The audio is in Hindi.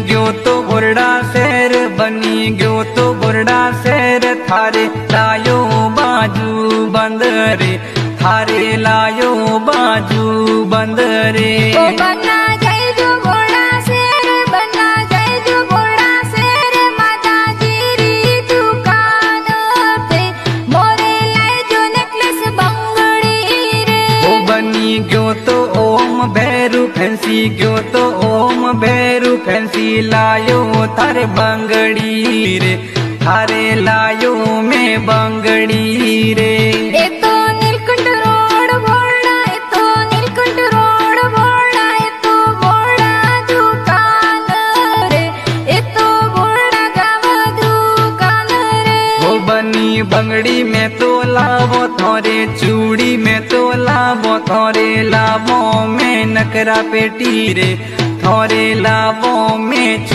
गयो तो बुरड़ा शहर, बनी गयो तो बुरड़ा शहर। थारे लायो बाजू बंदरे, थारे लायो बाजू बंदरे। बना जाए जो बुरड़ा शहर, बना जाए जो बुरड़ा शहर। माता जीरी दुकान पे मोरे लाए जो नेकलेस बंगड़ी रे। ओ बनी गयो तो ओम भैरू फैंसी, गयो तो ओम भैरू फैंसी। लायो थारे बंगड़ी रे, थारे लायो में बंगड़ी रे। ए तो नीलकंठ रोड बोलना, ए तो नीलकंठ रोड बोलना। ए तो बोलना दुकान रे, ए तो बोलना गाँव दुकान रे। वो बनी बंगड़ी में तो लावो थोरे, चूड़ी में तो लावो थोरे। लावो में नकरा पेटी रे, थोरे लावो में